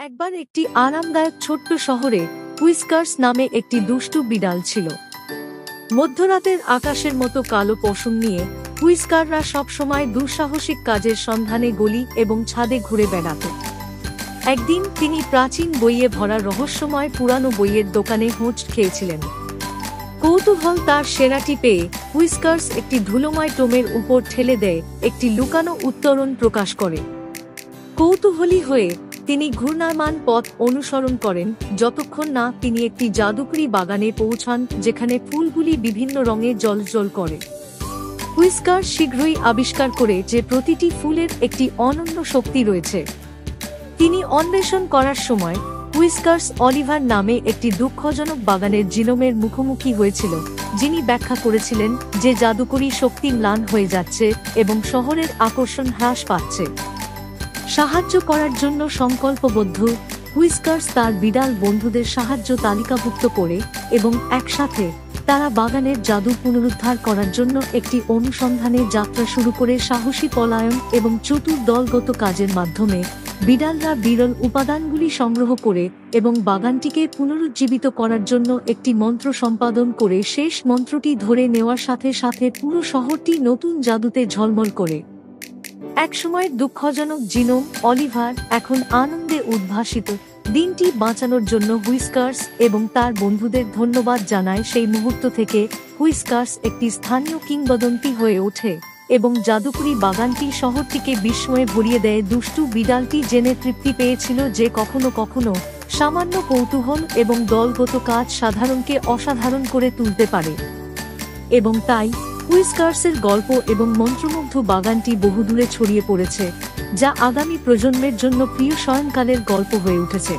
একবার একটি আরামদায়ক ছোট্ট শহরে হুইস্কার্স নামে একটি দুষ্টু বিড়াল ছিল। মধ্যরাতের আকাশের মতো কালো পশম নিয়ে হুইস্কাররা সবসময় দুঃসাহসিক কাজের সন্ধানে গলি এবং ছাদে ঘুরে বেড়াত। একদিন তিনি প্রাচীন বইয়ে ভরা রহস্যময় পুরানো বইয়ের দোকানে হোঁচ খেয়েছিলেন। কৌতূহল তার সেরাটি পেয়ে হুইস্কার্স একটি ধুলোময় টোমের উপর ঠেলে দেয়, একটি লুকানো উত্তরণ প্রকাশ করে। কৌতূহলী হয়ে তিনি ঘূর্ণায়মান পথ অনুসরণ করেন যতক্ষণ না তিনি একটি জাদুকরি বাগানে পৌঁছান, যেখানে ফুলগুলি বিভিন্ন রঙে জ্বলজ্বল করে। হুইস্কার শীঘ্রই আবিষ্কার করে যে প্রতিটি ফুলের একটি অনন্য শক্তি রয়েছে। তিনি অন্বেষণ করার সময় হুইস্কার্স অলিভার নামে একটি দুঃখজনক বাগানের জিনোমের মুখোমুখি হয়েছিল, যিনি ব্যাখ্যা করেছিলেন যে জাদুকরি শক্তি ম্লান হয়ে যাচ্ছে এবং শহরের আকর্ষণ হ্রাস পাচ্ছে। সাহায্য করার জন্য সংকল্পবদ্ধ হুইস্কার্স তার বিড়াল বন্ধুদের সাহায্য তালিকাভুক্ত করে এবং একসাথে তারা বাগানের জাদু পুনরুদ্ধার করার জন্য একটি অনুসন্ধানে যাত্রা শুরু করে। সাহসী পলায়ন এবং চতুর দলগত কাজের মাধ্যমে বিড়ালরা বিরল উপাদানগুলি সংগ্রহ করে এবং বাগানটিকে পুনরুজ্জীবিত করার জন্য একটি মন্ত্র সম্পাদন করে শেষ মন্ত্রটি ধরে নেওয়ার সাথে সাথে পুরো শহরটি নতুন জাদুতে ঝলমল করে। একসময়ের দুঃখজনক জিনোম অলিভার এখন আনন্দে উদ্ভাসিত। দিনটি বাঁচানোর জন্য হুইস্কার্স এবং তার বন্ধুদের ধন্যবাদ জানায়। সেই মুহূর্ত থেকে হুইস্কার্স একটি স্থানীয় কিংবদন্তি হয়ে ওঠে এবং জাদুকরি বাগানটি শহরটিকে বিস্ময়ে ভরিয়ে দেয়। দুষ্টু বিড়ালটি জেনে তৃপ্তি পেয়েছিল যে কখনো কখনো সামান্য কৌতূহল এবং দলগত কাজ সাধারণকে অসাধারণ করে তুলতে পারে, এবং তাই হুইস্কার্সের গল্প এবং মন্ত্রমুগ্ধ বাগানটি বহুদূরে ছড়িয়ে পড়েছে, যা আগামী প্রজন্মের জন্য প্রিয় শয়নকালের গল্প হয়ে উঠেছে।